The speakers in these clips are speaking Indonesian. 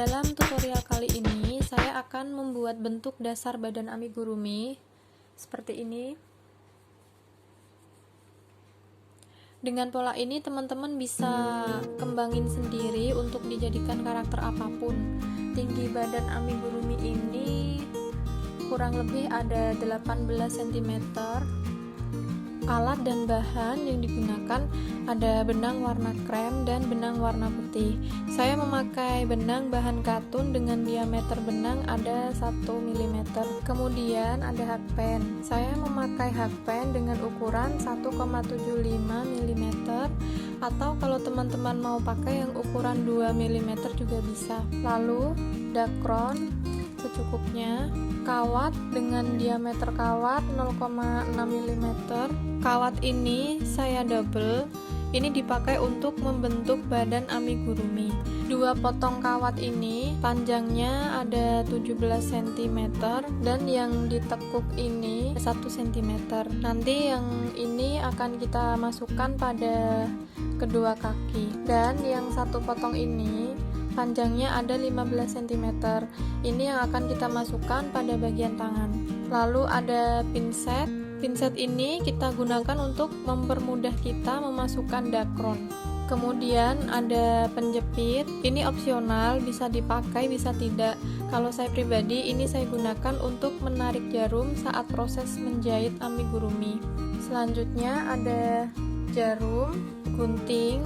Dalam tutorial kali ini, saya akan membuat bentuk dasar badan amigurumi seperti ini. Dengan pola ini, teman-teman bisa kembangin sendiri untuk dijadikan karakter apapun. Tinggi badan amigurumi ini kurang lebih ada 18 cm. Alat dan bahan yang digunakan ada benang warna krem dan benang warna putih. Saya memakai benang bahan katun dengan diameter benang ada 1 mm. Kemudian ada hakpen. Saya memakai hakpen dengan ukuran 1,75 mm, atau kalau teman-teman mau pakai yang ukuran 2 mm juga bisa. Lalu dakron secukupnya, kawat dengan diameter kawat 0,6 mm. Kawat ini saya double. Ini dipakai untuk membentuk badan amigurumi. Dua potong kawat ini panjangnya ada 17 cm dan yang ditekuk ini 1 cm. Nanti yang ini akan kita masukkan pada kedua kaki, dan yang satu potong ini panjangnya ada 15 cm. Ini yang akan kita masukkan pada bagian tangan. Lalu ada pinset. Pinset ini kita gunakan untuk mempermudah kita memasukkan dakron. Kemudian ada penjepit. Ini opsional, bisa dipakai bisa tidak. Kalau saya pribadi, ini saya gunakan untuk menarik jarum saat proses menjahit amigurumi. Selanjutnya ada jarum, gunting.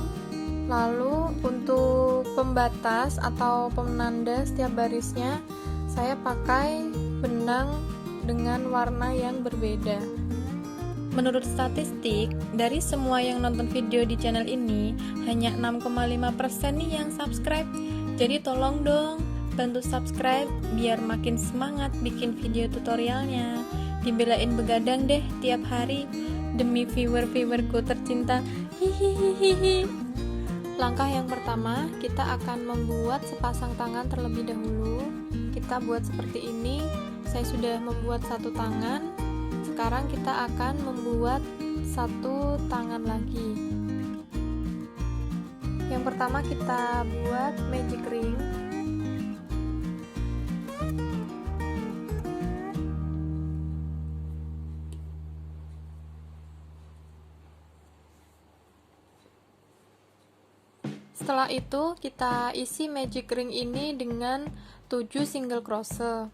Lalu untuk pembatas atau penanda setiap barisnya, saya pakai benang dengan warna yang berbeda. Menurut statistik, dari semua yang nonton video di channel ini, hanya 6,5% nih yang subscribe. Jadi tolong dong, bantu subscribe biar makin semangat bikin video tutorialnya. Dibelain begadang deh tiap hari, demi viewer-viewerku tercinta. Hihihihi. Langkah yang pertama, kita akan membuat sepasang tangan terlebih dahulu. Kita buat seperti ini. Saya sudah membuat satu tangan. Sekarang kita akan membuat satu tangan lagi. Yang pertama kita buat magic ring. Setelah itu kita isi magic ring ini dengan 7 single crochet.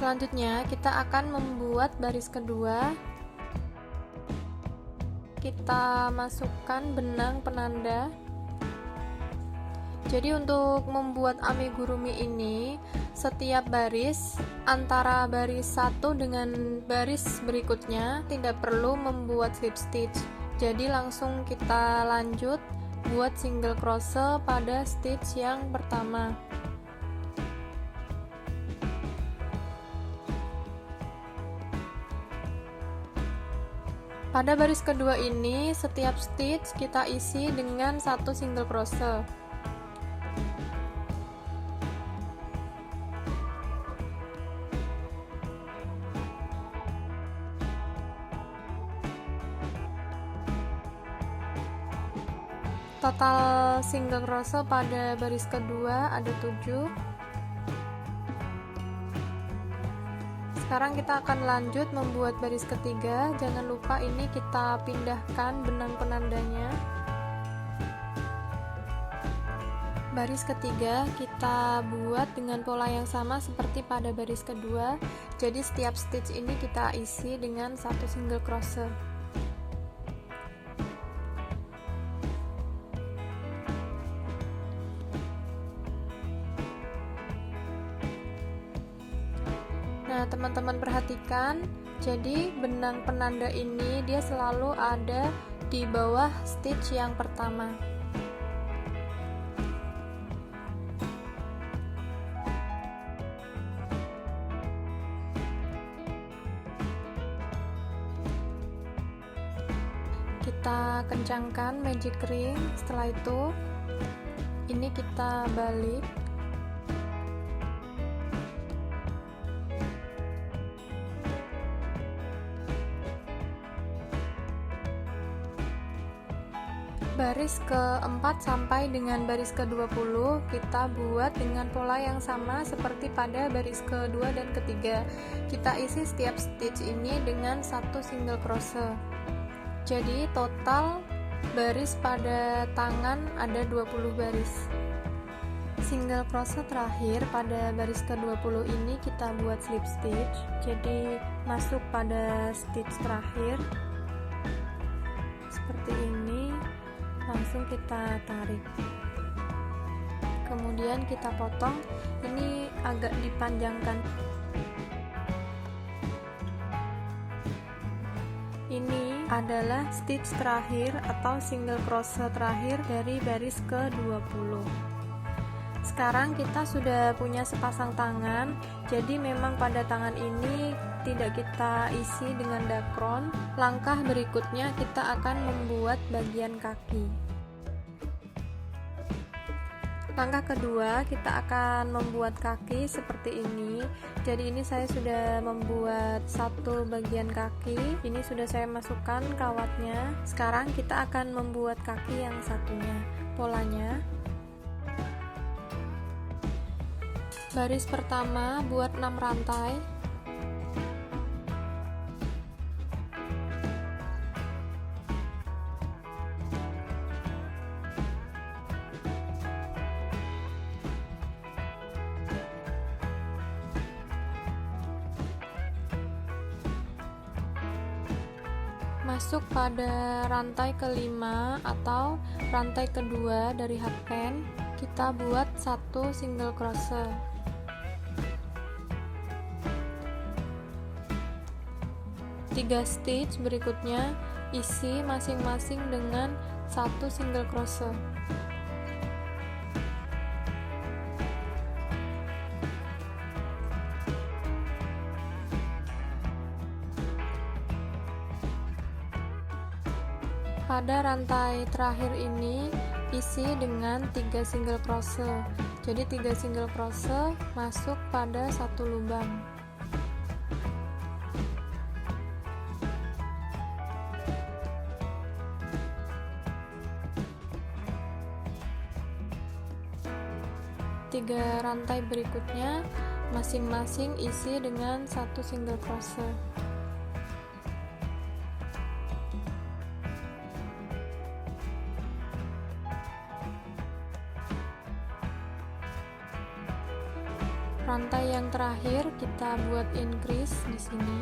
Selanjutnya kita akan membuat baris kedua. Kita masukkan benang penanda. Jadi untuk membuat amigurumi ini, setiap baris antara baris satu dengan baris berikutnya tidak perlu membuat slip stitch. Jadi langsung kita lanjut buat single crochet pada stitch yang pertama. Pada baris kedua ini, setiap stitch kita isi dengan satu single crochet. Total single crochet pada baris kedua ada 7. Sekarang kita akan lanjut membuat baris ketiga. Jangan lupa ini kita pindahkan benang penandanya. Baris ketiga kita buat dengan pola yang sama seperti pada baris kedua. Jadi setiap stitch ini kita isi dengan satu single crochet. Nah, teman-teman perhatikan, jadi benang penanda ini dia selalu ada di bawah stitch yang pertama. kita kencangkan magic ring. Setelah itu ini kita balik. Baris keempat sampai dengan baris ke-20 kita buat dengan pola yang sama seperti pada baris kedua dan ketiga. Kita isi setiap stitch ini dengan satu single crochet. Jadi total baris pada tangan ada 20 baris. Single crochet terakhir pada baris ke-20 ini kita buat slip stitch. Jadi masuk pada stitch terakhir seperti ini, langsung kita tarik, kemudian kita potong. Ini agak dipanjangkan. Ini adalah stitch terakhir atau single crochet terakhir dari baris ke-20. Sekarang kita sudah punya sepasang tangan, jadi memang pada tangan ini tidak kita isi dengan dakron. Langkah berikutnya kita akan membuat bagian kaki. Langkah kedua kita akan membuat kaki seperti ini. Jadi ini saya sudah membuat satu bagian kaki, ini sudah saya masukkan kawatnya. Sekarang kita akan membuat kaki yang satunya. Polanya, baris pertama buat 6 rantai, masuk pada rantai kelima atau rantai kedua dari hardpan, kita buat satu single crochet. Tiga stitch berikutnya isi masing-masing dengan satu single crochet. Pada rantai terakhir ini isi dengan 3 single crochet. Jadi 3 single crochet masuk pada satu lubang. Tiga rantai berikutnya masing-masing isi dengan satu single crochet. Rantai yang terakhir kita buat increase di sini.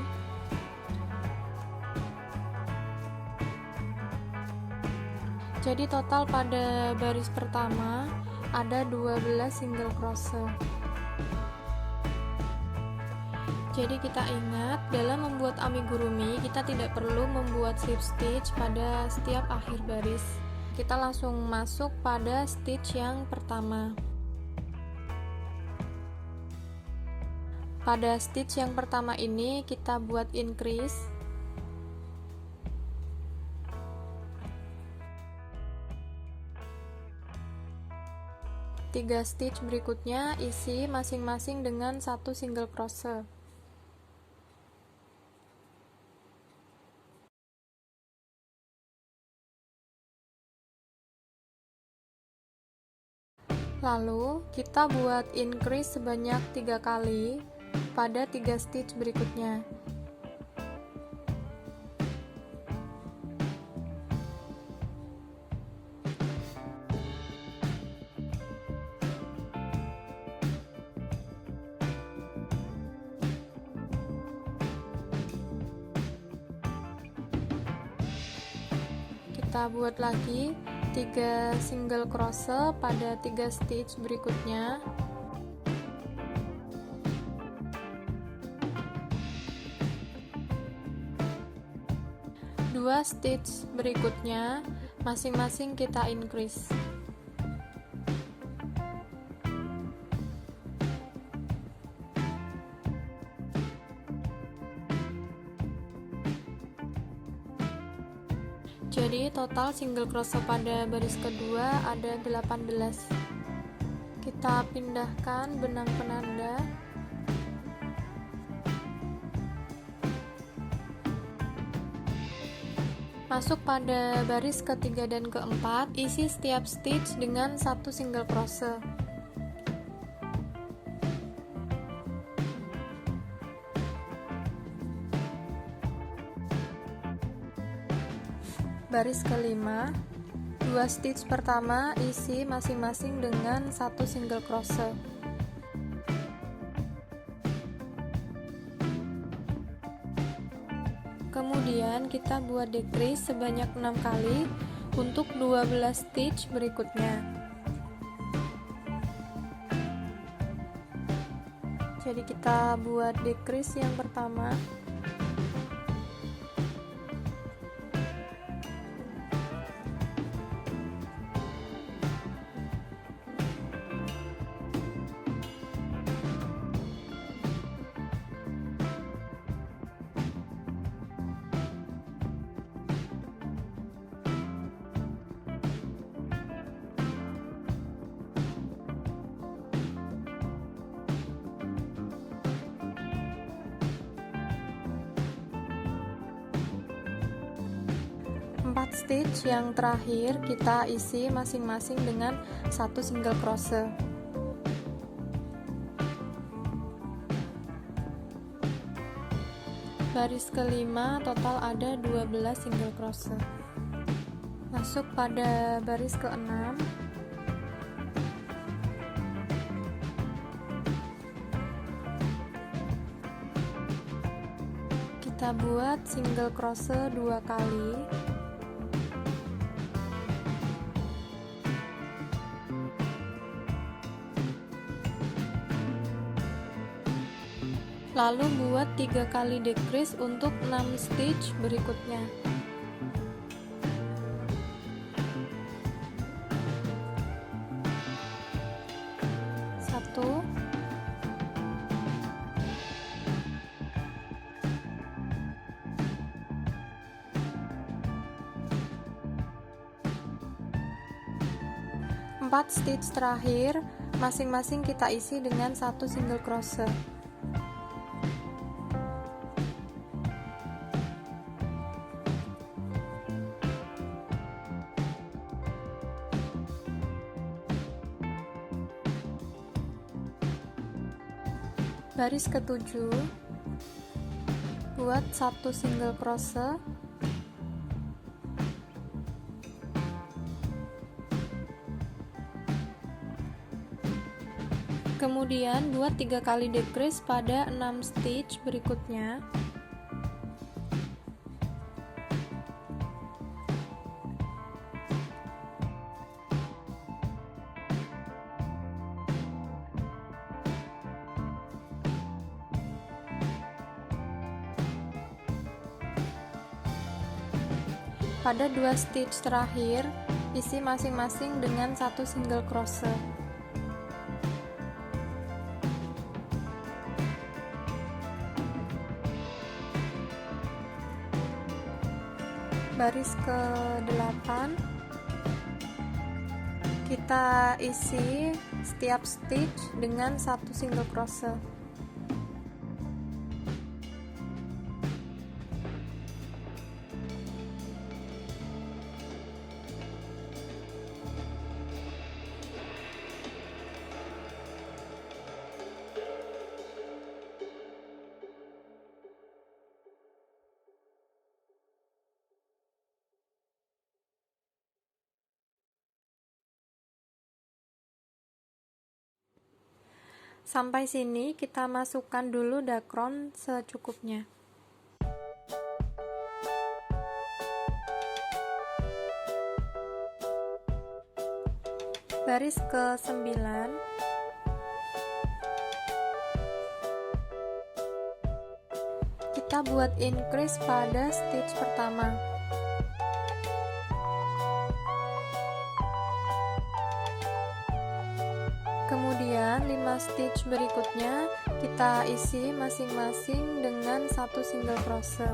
Jadi total pada baris pertama ada 12 single crochet. Jadi kita ingat, dalam membuat amigurumi kita tidak perlu membuat slip stitch pada setiap akhir baris. Kita langsung masuk pada stitch yang pertama. Pada stitch yang pertama ini kita buat increase. Tiga stitch berikutnya isi masing-masing dengan satu single crochet. Lalu kita buat increase sebanyak 3 kali pada 3 stitch berikutnya. Kita buat lagi 3 single crochet pada 3 stitch berikutnya. Dua stitch berikutnya masing-masing kita increase. Jadi total single crochet pada baris kedua ada 18. Kita pindahkan benang penanda. Masuk pada baris ketiga dan keempat, isi setiap stitch dengan satu single crochet. Baris kelima, 2 stitch pertama isi masing-masing dengan satu single crochet. Kemudian kita buat decrease sebanyak 6 kali untuk 12 stitch berikutnya. Jadi kita buat decrease yang pertama. Empat stitch yang terakhir kita isi masing-masing dengan satu single crochet. Baris kelima total ada 12 single crochet. Masuk pada baris keenam. Kita buat single crochet 2 kali. Lalu buat 3 kali decrease untuk 6 stitch berikutnya. Satu, empat stitch terakhir masing-masing kita isi dengan satu single crochet. Baris ketujuh, buat satu single crochet, kemudian buat 3 kali decrease pada 6 stitch berikutnya. Pada 2 stitch terakhir, isi masing-masing dengan satu single crochet. Baris ke-8, kita isi setiap stitch dengan satu single crochet. Sampai sini kita masukkan dulu dakron secukupnya. Baris ke-9, kita buat increase pada stitch pertama. Kemudian 5 stitch berikutnya kita isi masing-masing dengan satu single crochet.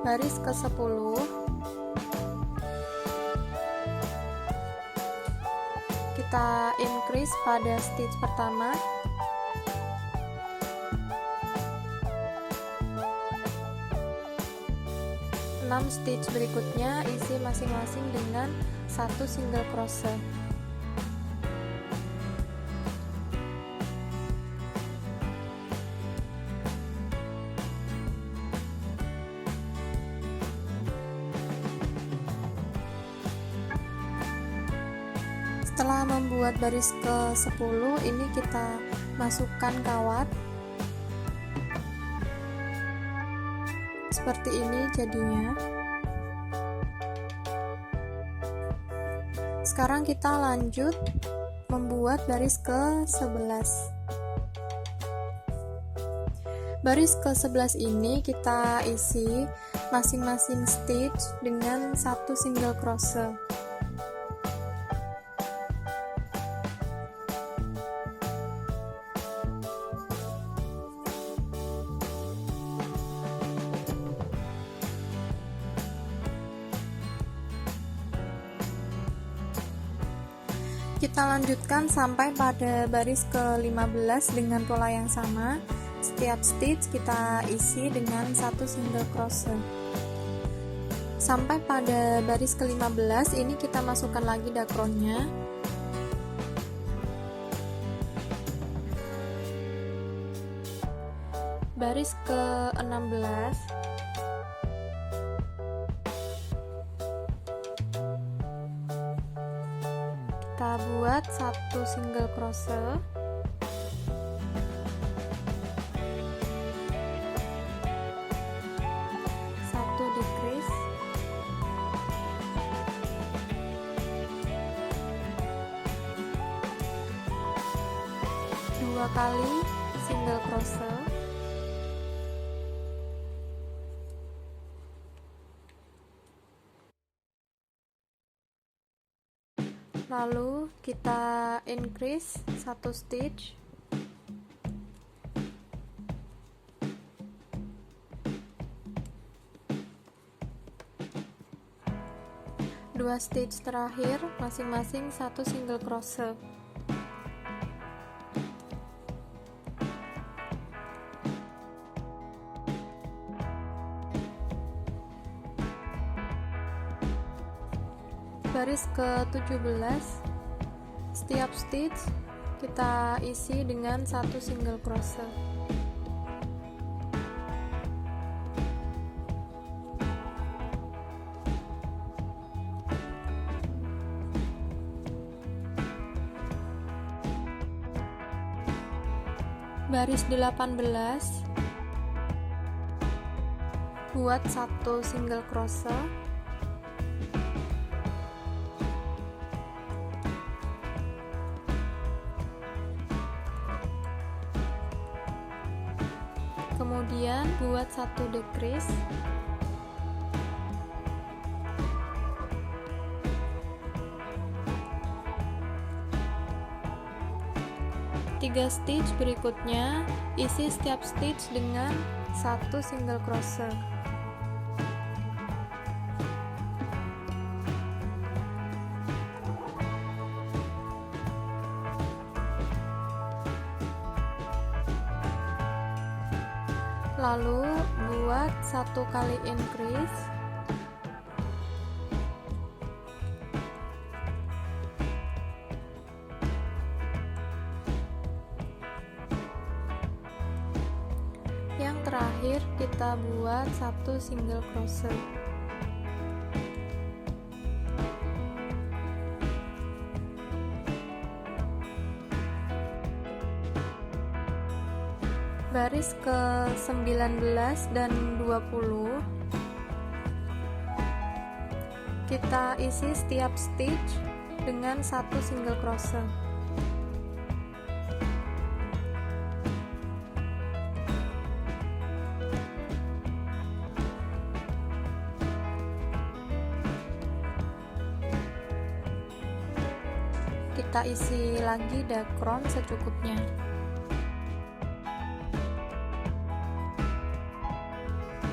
baris ke-10 kita increase pada stitch pertama, stitch berikutnya isi masing-masing dengan 1 single crochet. Setelah membuat baris ke-10 ini kita masukkan kawat seperti ini jadinya. Sekarang kita lanjut membuat baris ke-11. Baris ke-11 ini kita isi masing-masing stitch dengan 1 single crochet. Kita lanjutkan sampai pada baris ke-15 dengan pola yang sama. Setiap stitch kita isi dengan 1 single crochet. Sampai pada baris ke-15 ini kita masukkan lagi dakronnya. Baris ke-16 kita buat 1 single crochet, satu decrease, dua kali single crochet, lalu kita increase 1 stitch, dua stitch terakhir masing-masing 1 single crochet. Baris ke-17 setiap stitch kita isi dengan 1 single crochet. Baris 18 buat 1 single crochet, kemudian buat 1 decrease, tiga stitch berikutnya isi setiap stitch dengan 1 single crochet. Lalu buat 1 kali increase, yang terakhir kita buat 1 single crochet. Baris ke-19 dan 20 kita isi setiap stitch dengan 1 single crochet. Kita isi lagi dakron secukupnya.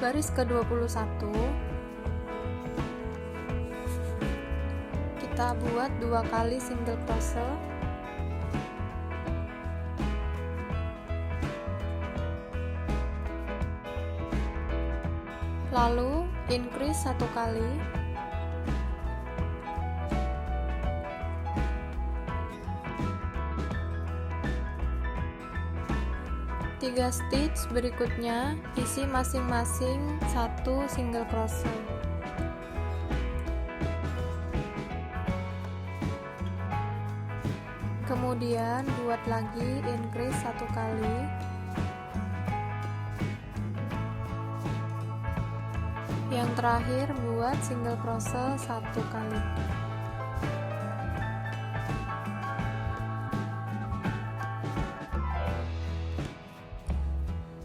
Baris ke-21 kita buat 2 kali single crochet, lalu increase 1 kali, tiga stitch berikutnya isi masing-masing 1 single crochet. Kemudian buat lagi increase 1 kali, yang terakhir buat single crochet 1 kali.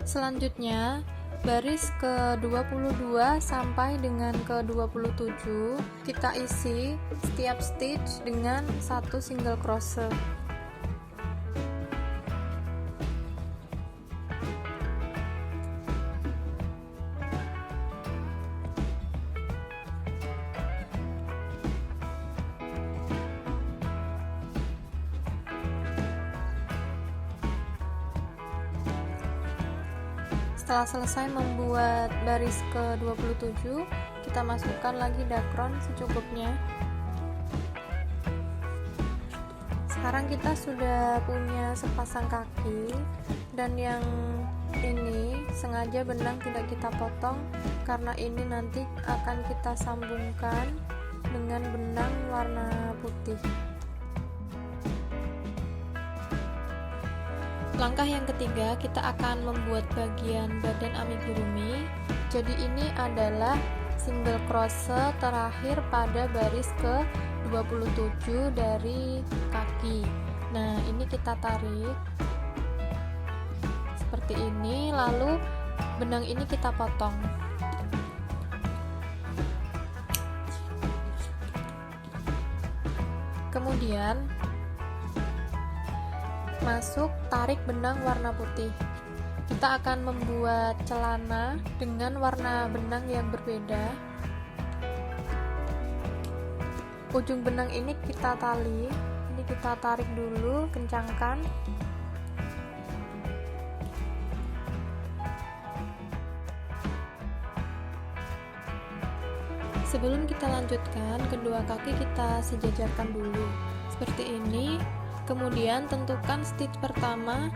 Selanjutnya baris ke-22 sampai dengan ke-27 kita isi setiap stitch dengan 1 single crochet. Setelah selesai membuat baris ke-27, kita masukkan lagi dakron secukupnya. Sekarang kita sudah punya sepasang kaki, dan yang ini sengaja benang tidak kita potong karena ini nanti akan kita sambungkan dengan benang warna putih. Langkah yang ketiga, kita akan membuat bagian badan amigurumi. Jadi ini adalah single crochet terakhir pada baris ke-27 dari kaki. Nah, ini kita tarik seperti ini, lalu benang ini kita potong. Kemudian masuk tarik benang warna putih. Kita akan membuat celana dengan warna benang yang berbeda. Ujung benang ini kita tali, ini kita tarik dulu, kencangkan. Sebelum kita lanjutkan, kedua kaki kita sejajarkan dulu seperti ini. Kemudian tentukan stitch pertama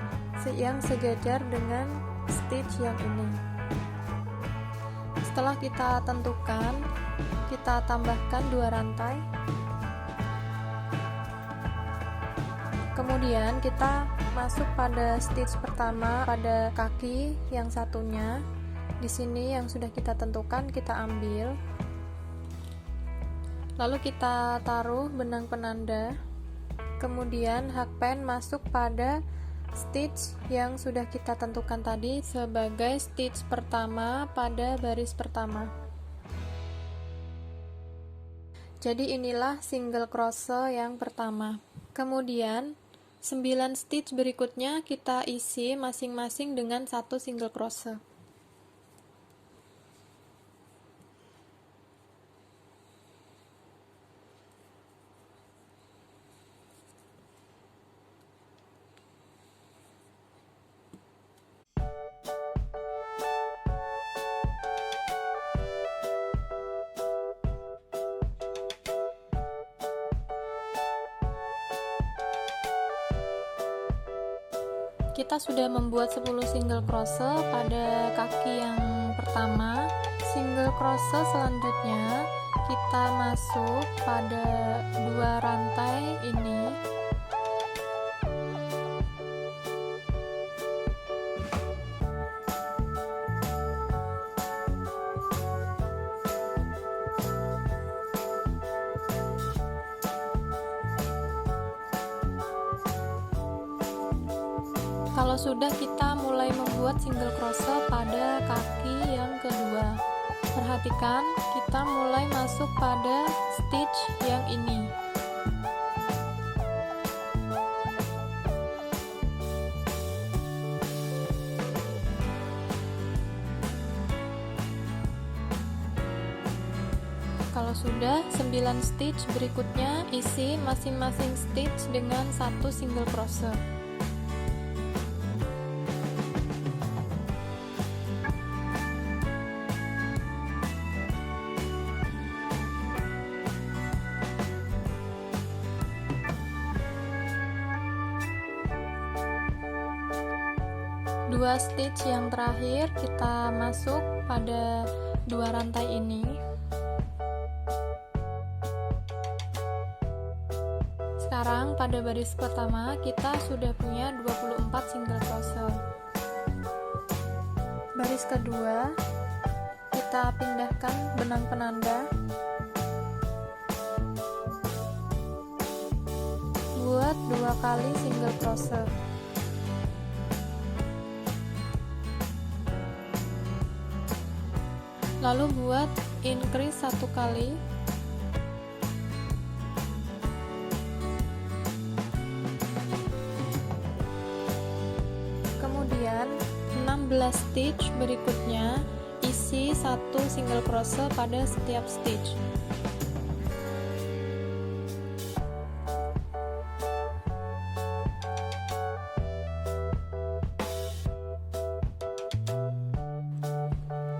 yang sejajar dengan stitch yang ini. Setelah kita tentukan, kita tambahkan 2 rantai. Kemudian kita masuk pada stitch pertama pada kaki yang satunya. Di sini yang sudah kita tentukan kita ambil. Lalu kita taruh benang penanda. Kemudian hakpen masuk pada stitch yang sudah kita tentukan tadi sebagai stitch pertama pada baris pertama. Jadi inilah single crochet yang pertama. Kemudian 9 stitch berikutnya kita isi masing-masing dengan 1 single crochet. Kita sudah membuat 10 single crochet pada kaki yang pertama. Single crochet selanjutnya kita masuk pada 2 rantai ini. Kalau sudah, kita mulai membuat single crochet pada kaki yang kedua. Perhatikan, kita mulai masuk pada stitch yang ini. Kalau sudah 9 stitch, berikutnya isi masing-masing stitch dengan satu single crochet. Dua stitch yang terakhir kita masuk pada dua rantai ini. Sekarang pada baris pertama kita sudah punya 24 single crochet. Baris kedua kita pindahkan benang penanda, buat 2 kali single crochet. Lalu buat increase 1 kali, kemudian 16 stitch berikutnya isi 1 single crochet pada setiap stitch.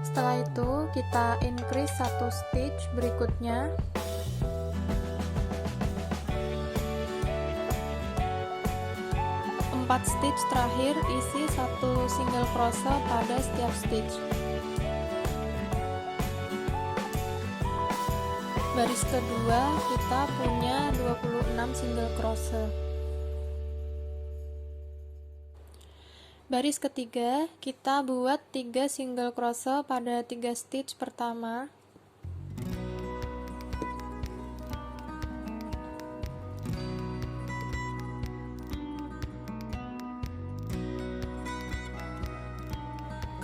Setelah itu kita increase 1 stitch berikutnya, empat stitch terakhir isi 1 single crochet pada setiap stitch. Baris kedua kita punya 26 single crochet. Baris ketiga kita buat 3 single crochet pada 3 stitch pertama.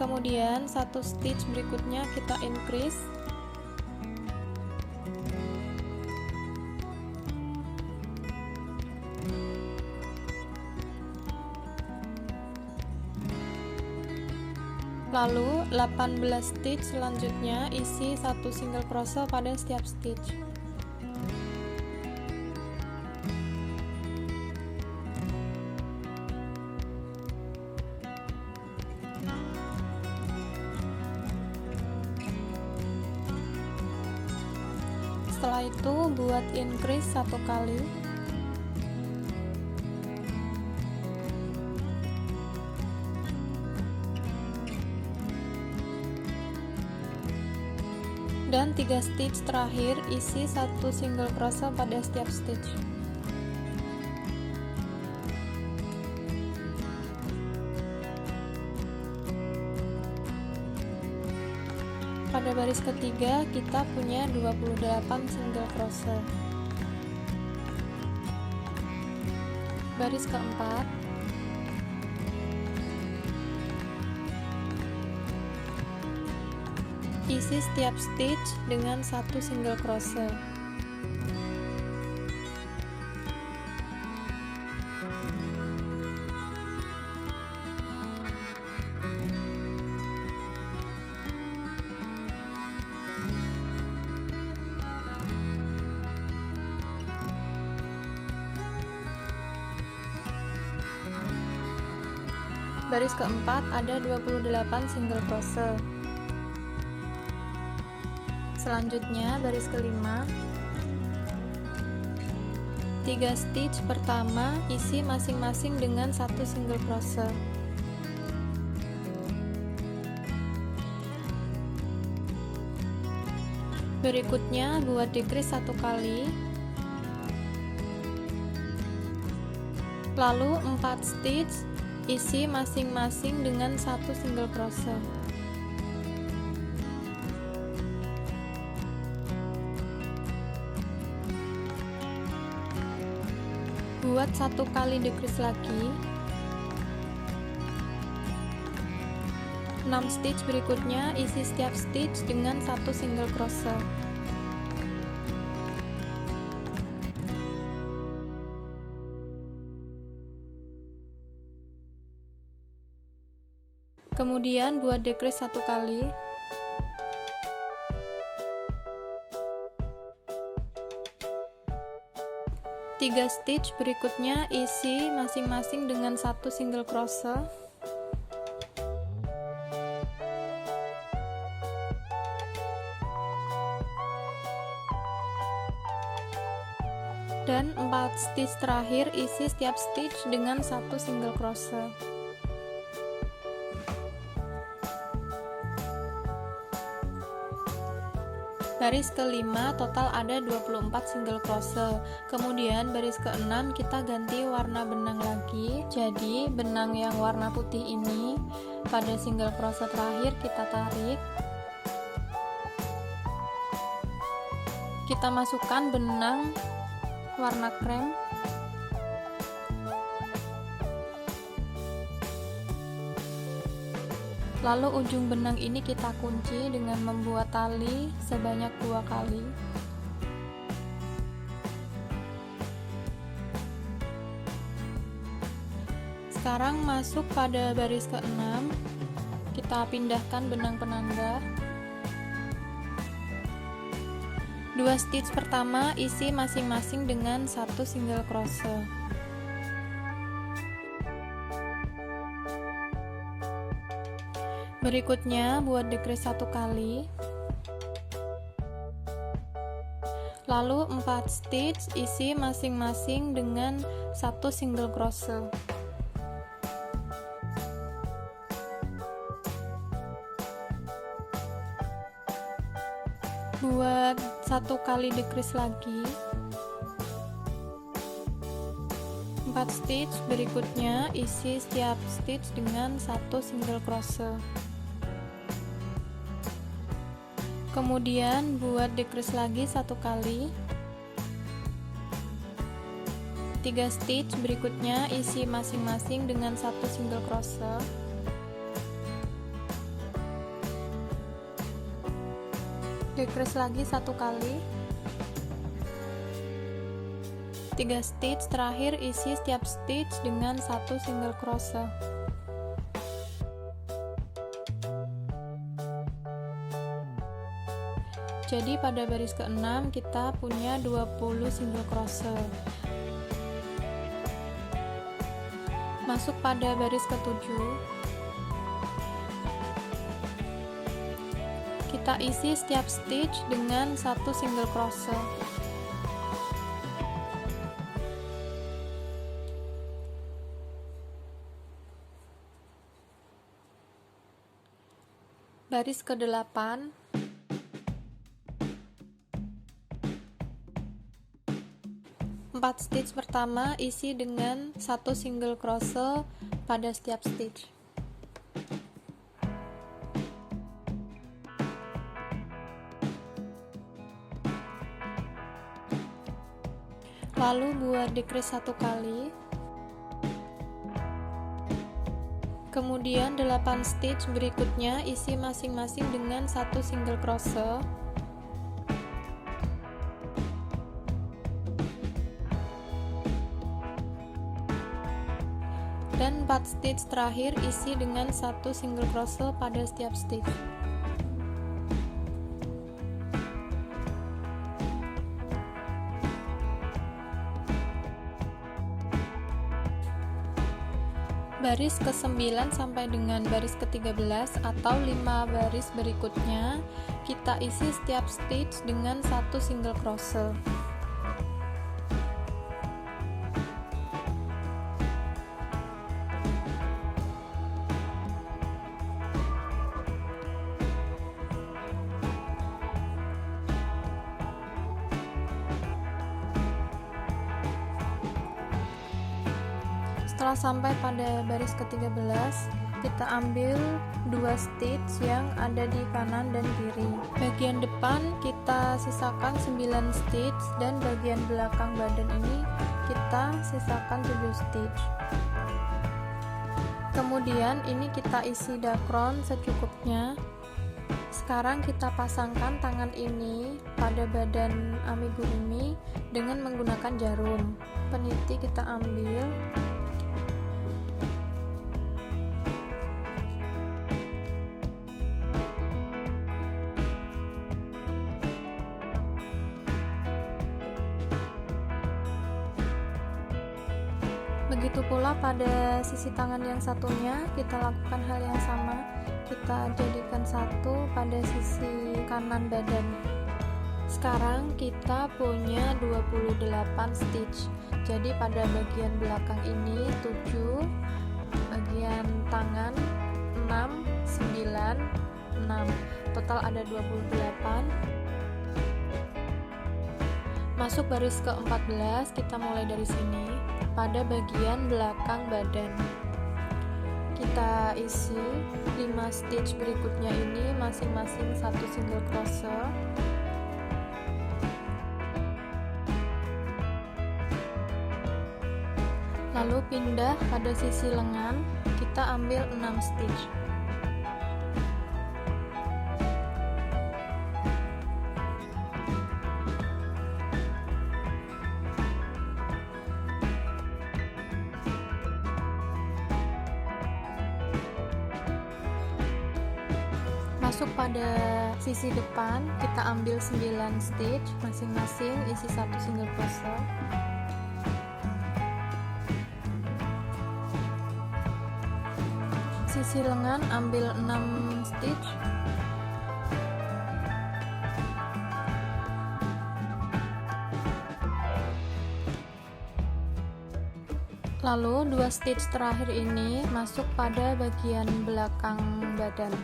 Kemudian 1 stitch berikutnya kita increase. Lalu 18 stitch selanjutnya isi 1 single crochet pada setiap stitch. Setelah itu buat increase 1 kali. Dan 3 stitch terakhir isi 1 single crochet pada setiap stitch. Pada baris ketiga kita punya 28 single crochet. Baris keempat isi setiap stitch dengan 1 single crochet. Baris keempat ada 28 single crochet. Selanjutnya baris kelima, 3 stitch pertama isi masing-masing dengan 1 single crochet. Berikutnya buat decrease 1 kali, lalu 4 stitch isi masing-masing dengan 1 single crochet. Buat 1 kali decrease lagi, 6 stitch berikutnya isi setiap stitch dengan 1 single crochet. Kemudian buat decrease 1 kali, 3 stitch berikutnya isi masing-masing dengan 1 single crochet. Dan 4 stitch terakhir isi setiap stitch dengan 1 single crochet. Baris kelima total ada 24 single crochet. Kemudian baris keenam kita ganti warna benang lagi. Jadi benang yang warna putih ini pada single crochet terakhir kita tarik. Kita masukkan benang warna krem. Lalu ujung benang ini kita kunci dengan membuat tali sebanyak 2 kali. Sekarang masuk pada baris ke-6. Kita pindahkan benang penanda. 2 stitch pertama isi masing-masing dengan 1 single crochet. Berikutnya buat decrease 1 kali. Lalu 4 stitch isi masing-masing dengan 1 single crochet. Buat 1 kali decrease lagi. 4 stitch berikutnya isi setiap stitch dengan 1 single crochet. Kemudian buat decrease lagi 1 kali. 3 stitch berikutnya isi masing-masing dengan 1 single crochet. Decrease lagi 1 kali. 3 stitch terakhir isi setiap stitch dengan 1 single crochet. Jadi pada baris ke-6 kita punya 20 single crochet. Masuk pada baris ke-7. Kita isi setiap stitch dengan 1 single crochet. Baris ke-8. 4 stitch pertama isi dengan 1 single crochet pada setiap stitch. Lalu buat decrease 1 kali. Kemudian 8 stitch berikutnya isi masing-masing dengan 1 single crochet. Dan 4 stitch terakhir isi dengan 1 single crochet pada setiap stitch. Baris ke-9 sampai dengan baris ke-13 atau 5 baris berikutnya kita isi setiap stitch dengan 1 single crochet. Setelah sampai pada baris ke-13, kita ambil 2 stitch yang ada di kanan dan kiri. Bagian depan kita sisakan 9 stitch dan bagian belakang badan ini kita sisakan 7 stitch. Kemudian ini kita isi dakron secukupnya. Sekarang kita pasangkan tangan ini pada badan amigurumi dengan menggunakan jarum. Peniti kita ambil. Begitu pula pada sisi tangan yang satunya, kita lakukan hal yang sama. Kita jadikan satu pada sisi kanan badan. Sekarang kita punya 28 stitch. Jadi pada bagian belakang ini 7, bagian tangan 6, 9, 6. Total ada 28. Masuk baris ke-14, kita mulai dari sini. Pada bagian belakang badan kita isi 5 stitch berikutnya ini masing-masing 1 single crochet, lalu pindah pada sisi lengan, kita ambil 6 stitch. Masuk pada sisi depan, kita ambil 9 stitch, masing-masing isi 1 single crochet. Sisi lengan ambil 6 stitch. Lalu 2 stitch terakhir ini masuk pada bagian belakang badan.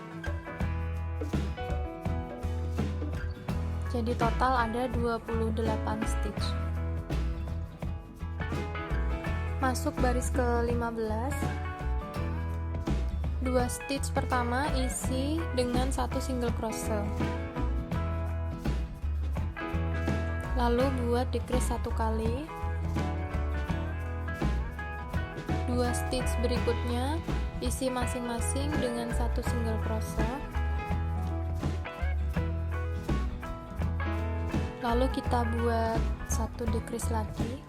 Jadi total ada 28 stitch. Masuk baris ke-15. 2 stitch pertama isi dengan 1 single crochet. Lalu buat decrease 1 kali. 2 stitch berikutnya isi masing-masing dengan 1 single crochet. Lalu kita buat 1 decrease lagi.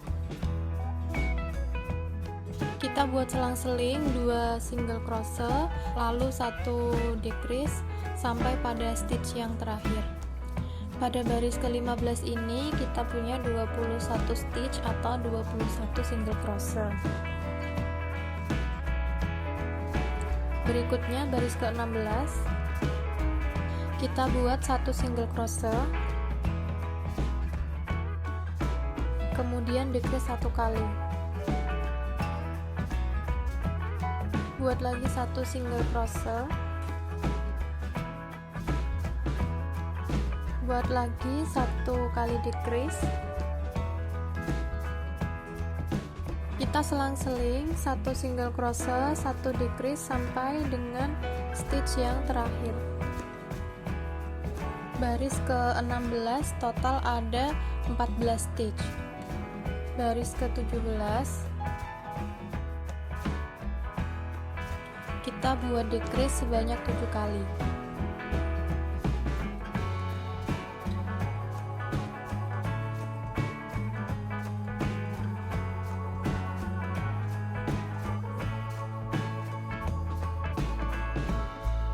Kita buat selang-seling 2 single crochet, lalu 1 decrease sampai pada stitch yang terakhir. Pada baris ke-15 ini kita punya 21 stitch atau 21 single crochet. Berikutnya baris ke-16. Kita buat 1 single crochet. Kemudian decrease 1 kali. Buat lagi 1 single crochet. Buat lagi 1 kali decrease. Kita selang-seling 1 single crochet, 1 decrease sampai dengan stitch yang terakhir. Baris ke-16 total ada 14 stitch. Baris ke-17 kita buat decrease sebanyak 7 kali.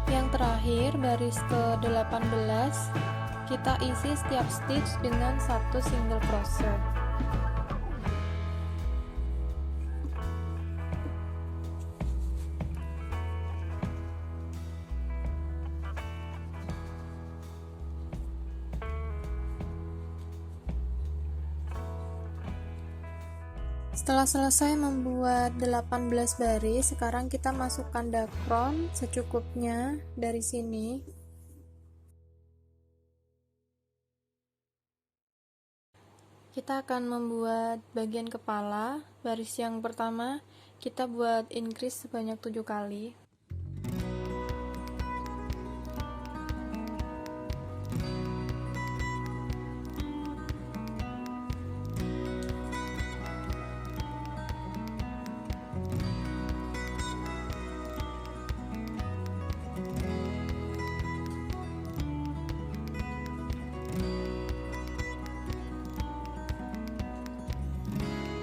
Yang terakhir baris ke-18 kita isi setiap stitch dengan 1 single crochet. Setelah selesai membuat 18 baris, sekarang kita masukkan dakron secukupnya dari sini. Kita akan membuat bagian kepala. Baris yang pertama kita buat increase sebanyak 7 kali.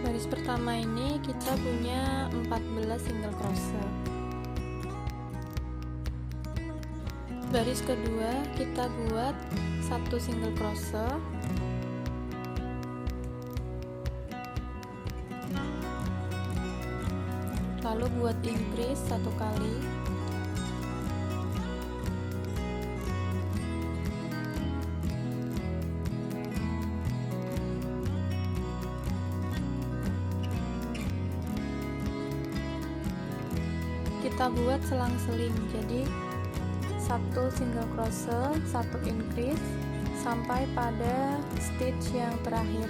Baris pertama ini kita punya 14 single crochet. Baris kedua kita buat 1 single crochet. Lalu buat increase 1 kali. Kita buat selang-seling, jadi 1 single crochet, 1 increase sampai pada stitch yang terakhir.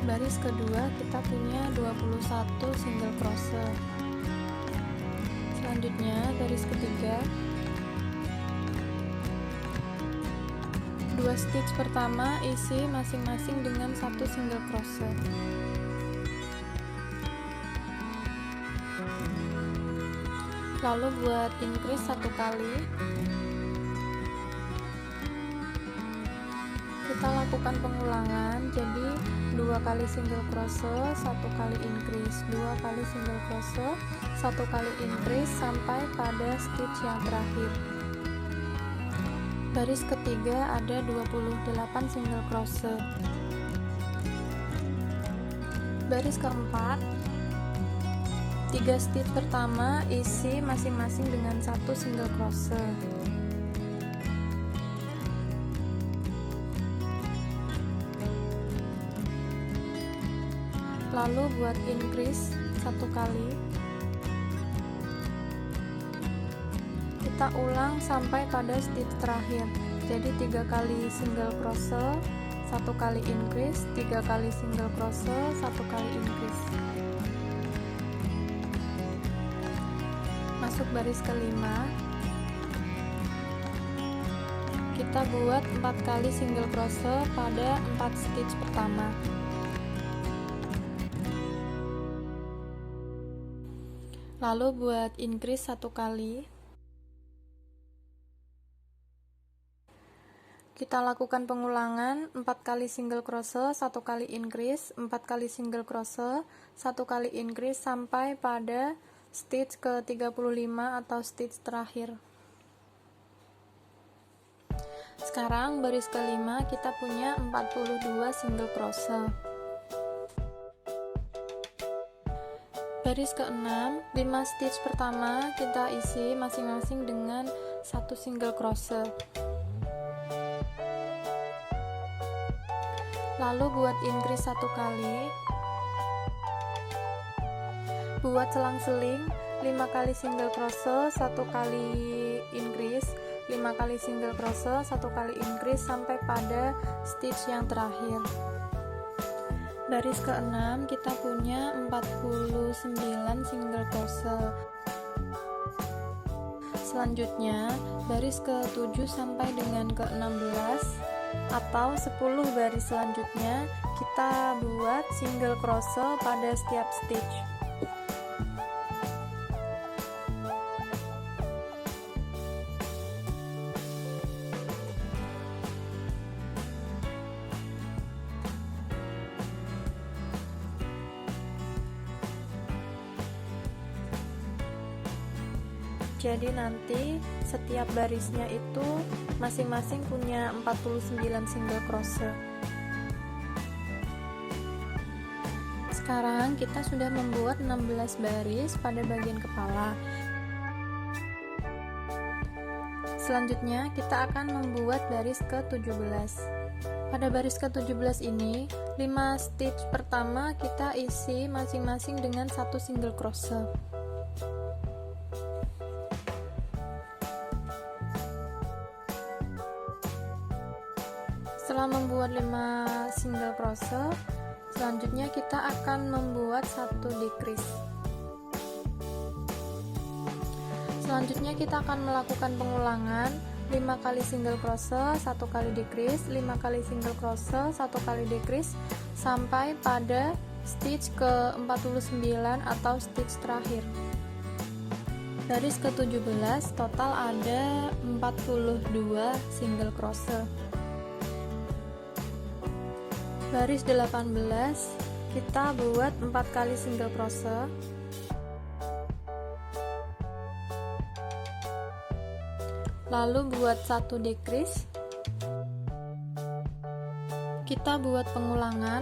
Baris kedua kita punya 21 single crochet. Selanjutnya baris ketiga, 2 stitch pertama isi masing-masing dengan 1 single crochet. Lalu buat increase 1 kali. Kita lakukan pengulangan, jadi 2 kali single crochet, 1 kali increase, 2 kali single crochet, 1 kali increase sampai pada stitch yang terakhir. Baris ketiga ada 28 single crochet. Baris keempat, 3 stitch pertama isi masing-masing dengan 1 single crochet. Lalu buat increase 1 kali. Kita ulang sampai pada stitch terakhir, jadi 3 kali single crochet, 1 kali increase, 3 kali single crochet, 1 kali increase. Masuk baris kelima, kita buat 4 kali single crochet pada 4 stitch pertama. Lalu buat increase 1 kali. Kita lakukan pengulangan 4 kali single crochet, 1 kali increase, 4 kali single crochet, 1 kali increase sampai pada stitch ke 35 atau stitch terakhir. Sekarang baris kelima kita punya 42 single crochet. Baris keenam, 5 stitch pertama kita isi masing-masing dengan 1 single crochet. Lalu buat increase 1 kali. Buat selang-seling 5 kali single crochet, 1 kali increase, 5 kali single crochet, 1 kali increase sampai pada stitch yang terakhir. Baris ke-6 kita punya 49 single crochet. Selanjutnya baris ke-7 sampai dengan ke-16 atau 10 baris selanjutnya kita buat single crochet pada setiap stitch. Jadi nanti setiap barisnya itu masing-masing punya 49 single crochet. Sekarang kita sudah membuat 16 baris pada bagian kepala. Selanjutnya kita akan membuat baris ke-17. Pada baris ke-17 ini 5 stitch pertama kita isi masing-masing dengan 1 single crochet. Setelah membuat 5 single crochet, selanjutnya kita akan membuat 1 decrease. Selanjutnya kita akan melakukan pengulangan 5 kali single crochet, 1 kali decrease, 5 kali single crochet, 1 kali decrease sampai pada stitch ke-49 atau stitch terakhir. Baris ke-17 total ada 42 single crochet. Baris 18 kita buat 4 kali single crochet. Lalu buat 1 decrease. Kita buat pengulangan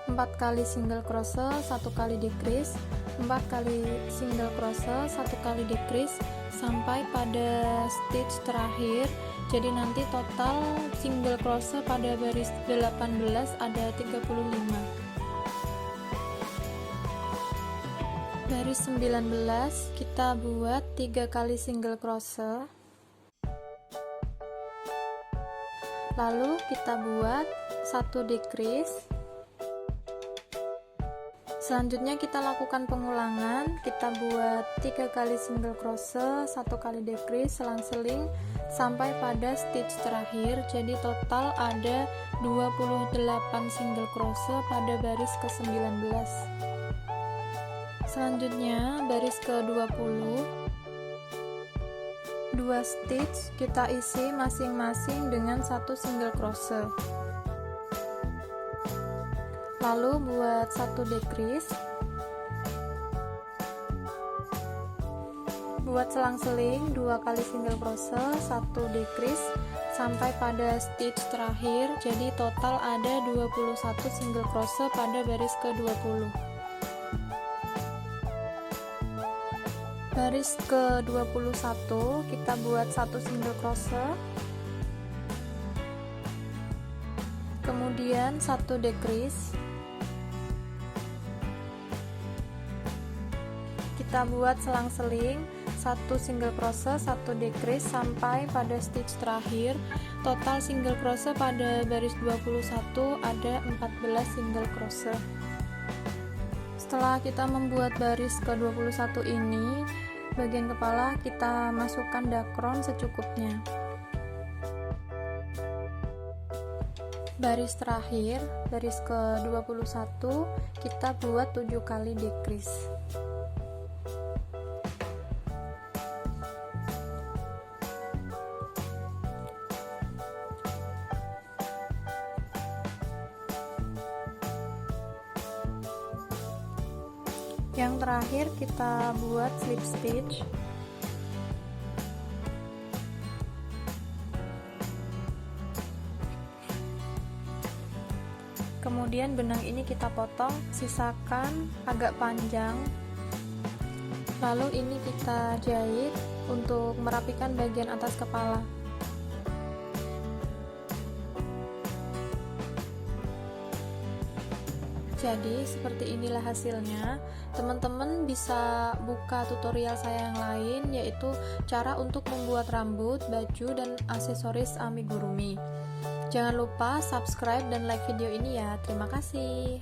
4 kali single crochet, 1 kali decrease, 4 kali single crochet, 1 kali decrease sampai pada stitch terakhir. Jadi nanti total single crochet pada baris 18 ada 35. Baris 19 kita buat 3 kali single crochet. Lalu kita buat 1 decrease. Selanjutnya kita lakukan pengulangan, kita buat 3 kali single crochet, 1 kali decrease, selang-seling sampai pada stitch terakhir. Jadi total ada 28 single crochet pada baris ke-19. Selanjutnya baris ke-20, 2 stitch kita isi masing-masing dengan 1 single crochet. Lalu buat 1 decrease. Buat selang-seling 2 kali single crochet, 1 decrease sampai pada stitch terakhir. Jadi total ada 21 single crochet pada baris ke-20. Baris ke-21 kita buat 1 single crochet, kemudian 1 decrease, kita buat selang-seling 1 single crochet, 1 decrease sampai pada stitch terakhir. Total single crochet pada baris 21 ada 14 single crochet. Setelah kita membuat baris ke-21 ini, bagian kepala kita masukkan dakron secukupnya. Baris terakhir, baris ke-21, kita buat 7 kali decrease. Yang terakhir kita buat slip stitch. Kemudian benang ini kita potong, sisakan agak panjang. Lalu ini kita jahit untuk merapikan bagian atas kepala. Jadi seperti inilah hasilnya. Teman-teman bisa buka tutorial saya yang lain, yaitu cara untuk membuat rambut, baju, dan aksesoris amigurumi. Jangan lupa subscribe dan like video ini ya. Terima kasih.